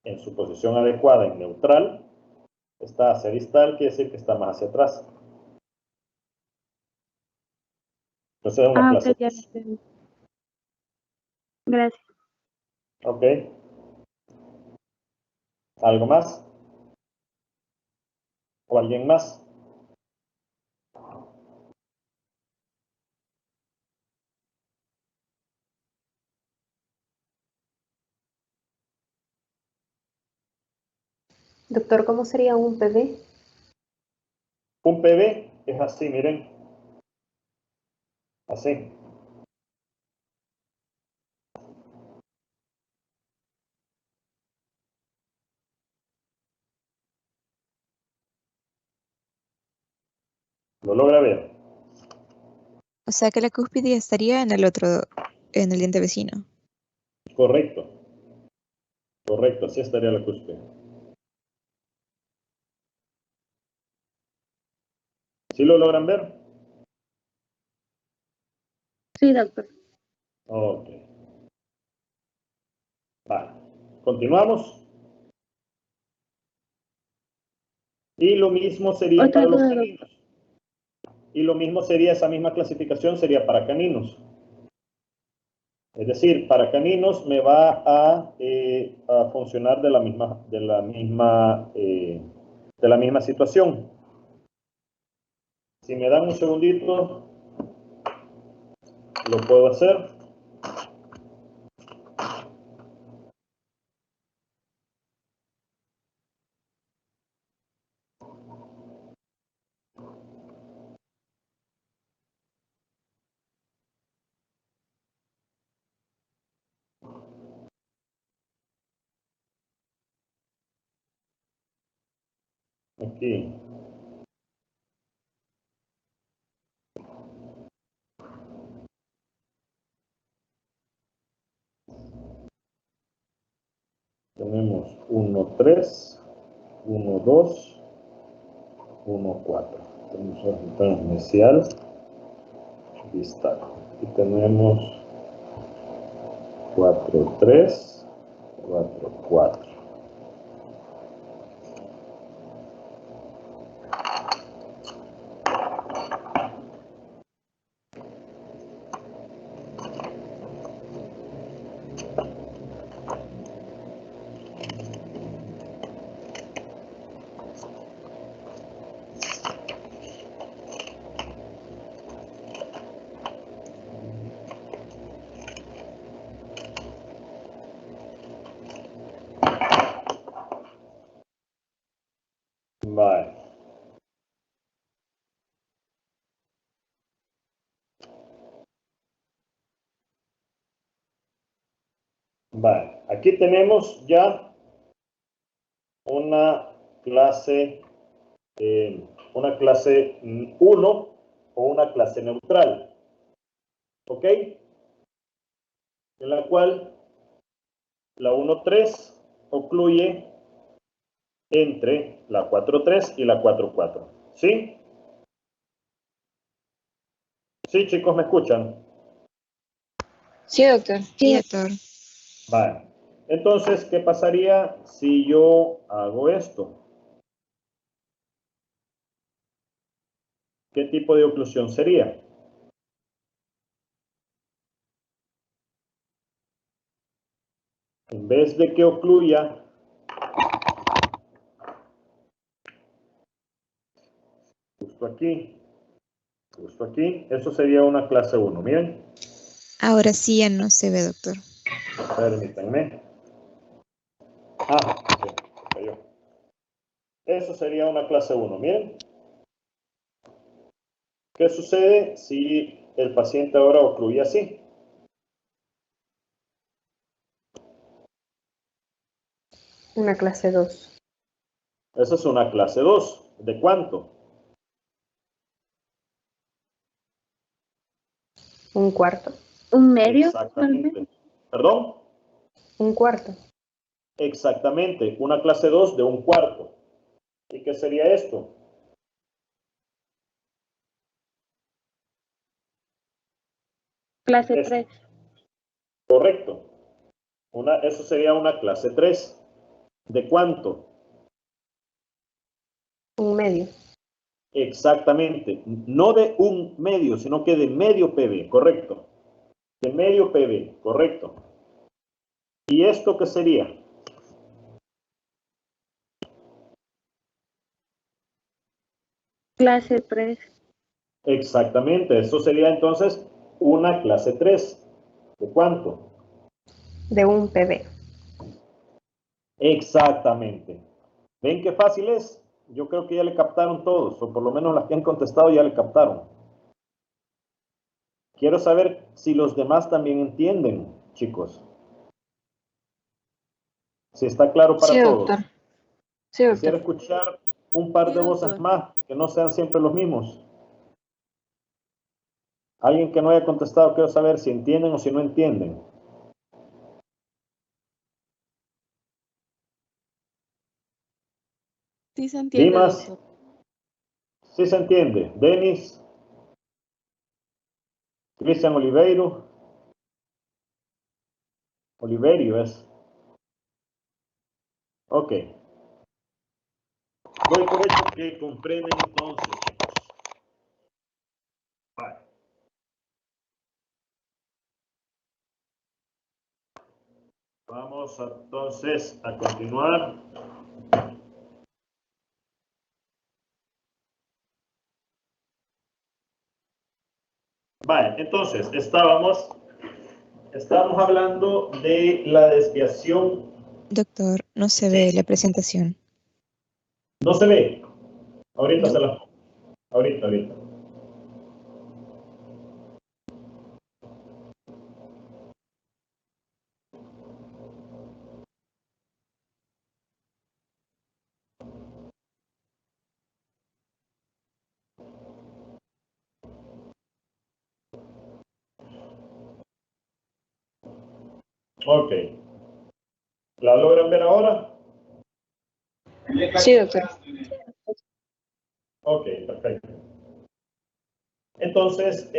en su posición adecuada en neutral, está hacia distal, quiere decir que está más hacia atrás. Entonces es una Ok, clase ya 2. entendí. Gracias. Ok. ¿Algo más? ¿O alguien más? Doctor, ¿cómo sería un PV? Un PV es así, miren. Así. ¿Lo logra ver? O sea que la cúspide estaría en el otro, en el diente vecino. Correcto. Correcto, así estaría la cúspide. ¿Sí lo logran ver? Sí, doctor. Ok. Vale. Continuamos. Y lo mismo sería Otra para los duda, doctor. caninos. Y lo mismo sería, esa misma clasificación sería para caninos. Es decir, para caninos me va a funcionar de la misma situación. Si me dan un segundito, lo puedo hacer. Aquí. Tenemos 1, 3, 1, 2, 1, 4. Tenemos el resultado inicial, distal. Y tenemos 4, 3, 4, 4. Vale. Vale. Aquí tenemos ya una clase 1 o una clase neutral. ¿Ok? En la cual la 1,3 ocluye entre la 4,3 y la 4,4. ¿Sí? Sí, chicos, ¿me escuchan? Sí, doctor. Sí, doctor. Vale. Entonces, ¿qué pasaría si yo hago esto? ¿Qué tipo de oclusión sería? En vez de que ocluya justo aquí, eso sería una clase 1. Miren. Ahora sí ya no se ve, doctor. Permítanme. Sí, cayó. Eso sería una clase 1. Miren. ¿Qué sucede si el paciente ahora ocluye así? Una clase 2. Esa es una clase 2. ¿De cuánto? Un cuarto. ¿Un medio? Exactamente. ¿Perdón? Un cuarto. Exactamente. Una clase 2 de un cuarto. ¿Y qué sería esto? Clase 3. Correcto. Eso sería una clase 3. ¿De cuánto? Un medio. Exactamente. No de un medio, sino que de medio PV. Correcto. De medio PV. Correcto. ¿Y esto qué sería? Clase 3. Exactamente. Eso sería entonces una clase 3. ¿De cuánto? De un PV. Exactamente. ¿Ven qué fácil es? Yo creo que ya le captaron todos, o por lo menos las que han contestado ya le captaron. Quiero saber si los demás también entienden, chicos. Si está claro para Sí, todos. doctor. Sí, Quisiera doctor. escuchar un par de Sí, voces doctor. más, que no sean siempre los mismos. Alguien que no haya contestado, quiero saber si entienden o si no entienden. Sí se entiende, Dimas, doctor. sí se entiende. Denis, Cristian Oliveiro. Oliverio es. Ok. Doy por hecho que comprenden entonces, chicos. Vale. Vamos entonces a continuar. Vale, entonces estábamos hablando de la desviación. Doctor, no se Sí. ve la presentación. No se ve. Ahorita No. se la pongo. Ahorita. Ok. ¿La logran ver ahora? Sí, doctor. Ok, perfecto. Entonces,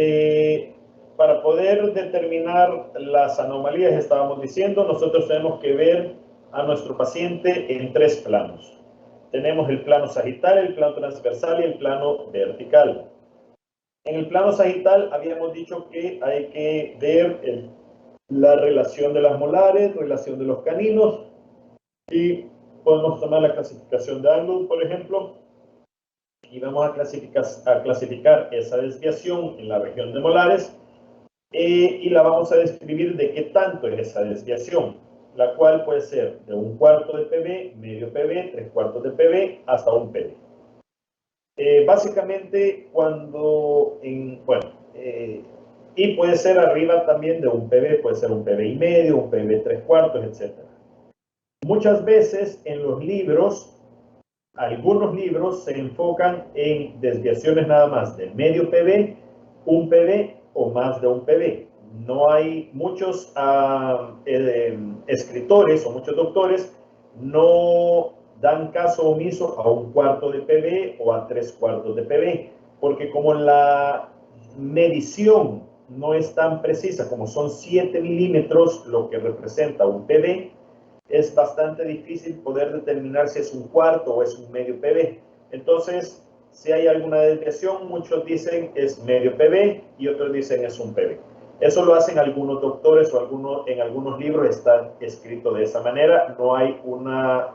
para poder determinar las anomalías, estábamos diciendo, nosotros tenemos que ver a nuestro paciente en tres planos. Tenemos el plano sagital, el plano transversal y el plano vertical. En el plano sagital habíamos dicho que hay que ver la relación de las molares, relación de los caninos, y podemos tomar la clasificación de ángulo, por ejemplo, y vamos a clasificar esa desviación en la región de molares y la vamos a describir de qué tanto es esa desviación, la cual puede ser de 1/4 de pb, medio pb, 3/4 de pb, hasta 1 pb. Básicamente y puede ser arriba también de 1 pb, puede ser 1 pb y medio, 1 pb 3/4, etc. Muchas veces en los libros, algunos libros se enfocan en desviaciones nada más de medio pb, 1 pb o más de 1 pb. No hay muchos escritores o muchos doctores no dan caso omiso a 1/4 de pb o a 3/4 de pb, porque como la medición no es tan precisa, como son 7 milímetros lo que representa 1 pb, es bastante difícil poder determinar si es 1/4 o es un medio pb. Entonces, si hay alguna desviación, muchos dicen es medio pb y otros dicen es 1 pb. Eso lo hacen algunos doctores o en algunos libros está escrito de esa manera. No hay una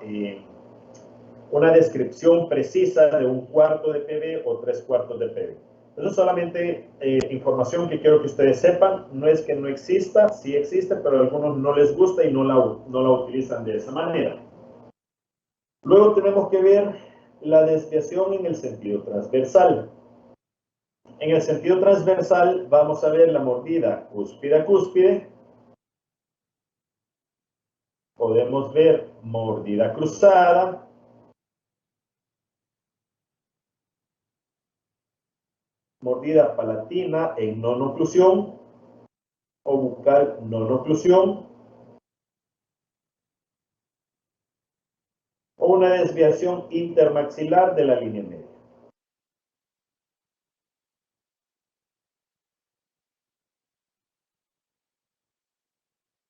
descripción precisa de 1/4 de pb o 3/4 de pb. Eso es solamente información que quiero que ustedes sepan. No es que no exista, sí existe, pero a algunos no les gusta y no la utilizan de esa manera. Luego tenemos que ver la desviación en el sentido transversal. En el sentido transversal vamos a ver la mordida cúspide a cúspide. Podemos ver mordida cruzada. Mordida palatina en non-oclusión o bucal non-oclusión, o una desviación intermaxilar de la línea media.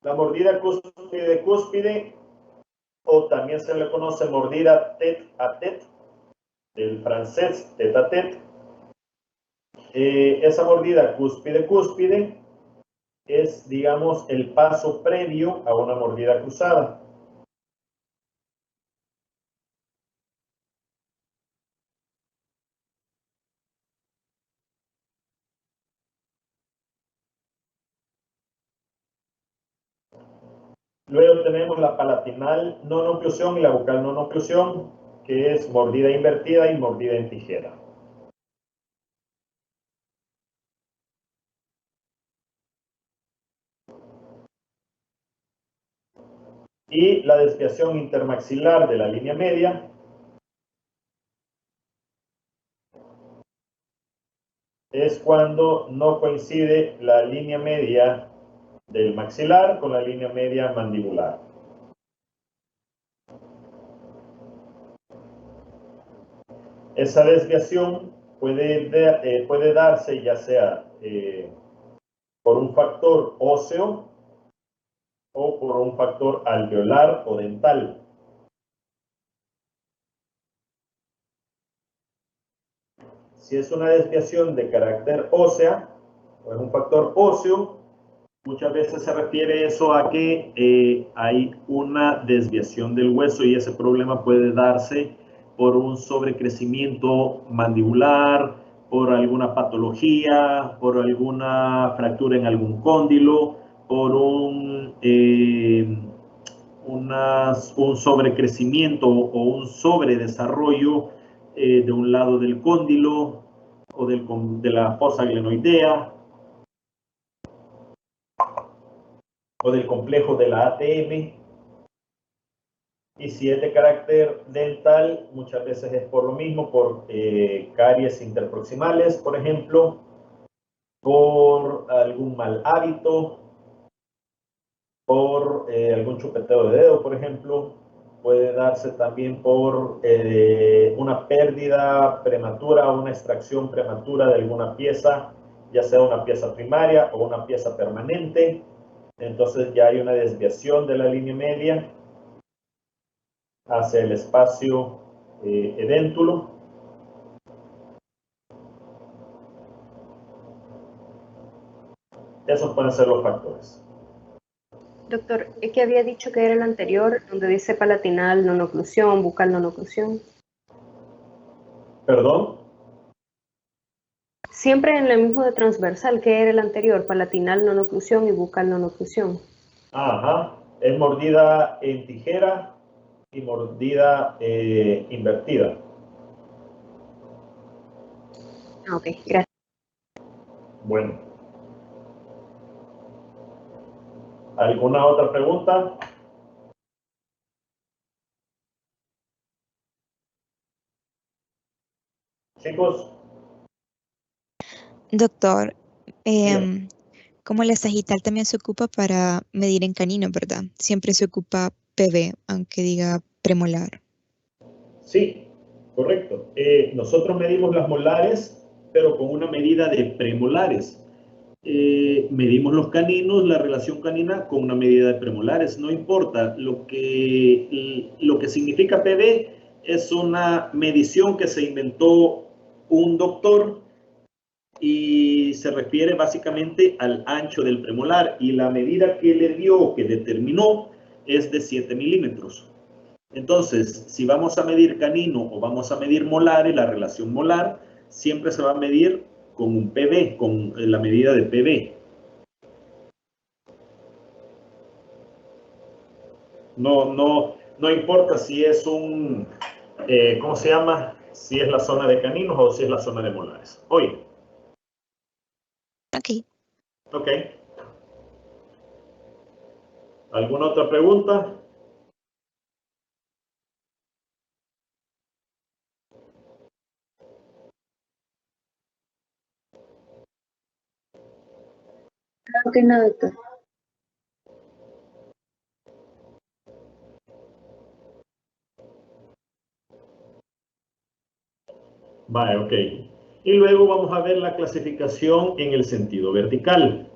La mordida cúspide, o también se le conoce mordida tête à tête, del francés tête à tête. Esa mordida cúspide es, digamos, el paso previo a una mordida cruzada. Luego tenemos la palatinal non-oclusión y la bucal non-oclusión. que es mordida invertida y mordida en tijera. Y la desviación intermaxilar de la línea media es cuando no coincide la línea media del maxilar con la línea media mandibular. Esa desviación puede darse ya sea por un factor óseo o por un factor alveolar o dental. Si es una desviación de carácter ósea o es un factor óseo, muchas veces se refiere eso a que hay una desviación del hueso y ese problema puede darse por un sobrecrecimiento mandibular, por alguna patología, por alguna fractura en algún cóndilo, por un sobrecrecimiento o un sobredesarrollo de un lado del cóndilo o de la fosa glenoidea o del complejo de la ATM. Y si es de carácter dental, muchas veces es por lo mismo, por caries interproximales, por ejemplo, por algún mal hábito, por algún chupeteo de dedo, por ejemplo. Puede darse también por una pérdida prematura o una extracción prematura de alguna pieza, ya sea una pieza primaria o una pieza permanente. Entonces ya hay una desviación de la línea media hacia el espacio edéntulo. Esos pueden ser los factores. Doctor, es que había dicho que era el anterior, donde dice palatinal non-oclusión, bucal non-oclusión. ¿Perdón? Siempre en el mismo de transversal, que era el anterior, palatinal non-oclusión y bucal non-oclusión. Ajá. Es mordida en tijera y mordida invertida. Ok, gracias. Bueno. ¿Alguna otra pregunta? Chicos. Doctor, Bien. como la sagital también se ocupa para medir en canino, ¿verdad? Siempre se ocupa PV, aunque diga premolar. Sí, correcto. Nosotros medimos las molares, pero con una medida de premolares. Medimos los caninos, la relación canina con una medida de premolares, no importa. Lo que significa PV es una medición que se inventó un doctor y se refiere básicamente al ancho del premolar, y la medida que le dio, que determinó, es de 7 milímetros. Entonces, si vamos a medir canino o vamos a medir molares, la relación molar siempre se va a medir con un PV, con la medida de PV. No importa si es un, ¿cómo se llama? Si es la zona de caninos o si es la zona de molares. Oye. Ok. Ok. ¿Alguna otra pregunta? Creo que no, doctor. Vale, ok. Y luego vamos a ver la clasificación en el sentido vertical.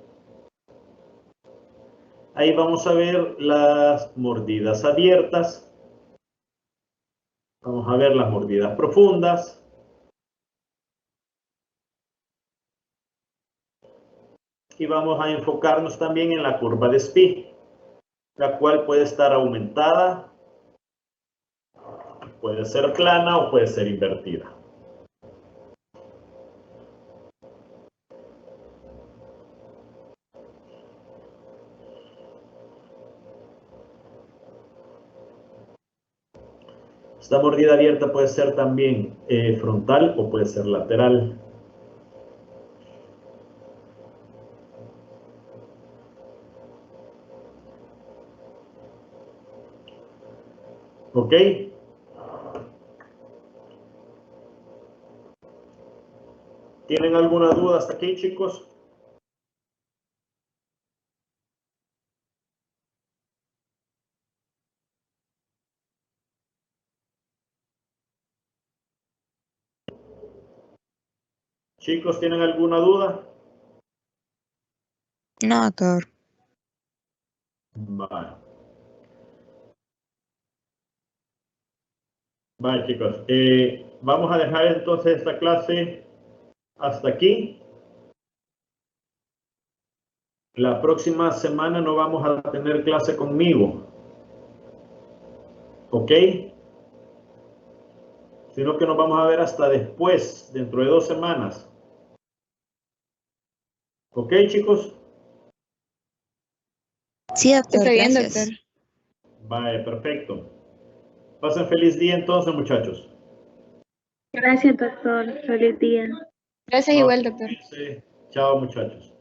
Ahí vamos a ver las mordidas abiertas. Vamos a ver las mordidas profundas. Y vamos a enfocarnos también en la curva de Spee, la cual puede estar aumentada, puede ser plana o puede ser invertida. Esta mordida abierta puede ser también frontal o puede ser lateral. ¿Ok? ¿Tienen alguna duda hasta aquí, chicos? Chicos, ¿tienen alguna duda? No, doctor. Vale. Vale, chicos. Vamos a dejar entonces esta clase hasta aquí. La próxima semana no vamos a tener clase conmigo. ¿Ok? Sino que nos vamos a ver hasta después, dentro de 2 semanas. ¿Ok, chicos? Sí, doctor, Está bien, gracias. doctor. Vale, perfecto. Pasen feliz día entonces, muchachos. Gracias, doctor. Feliz día. Gracias igual, doctor. Sí. Chao, muchachos.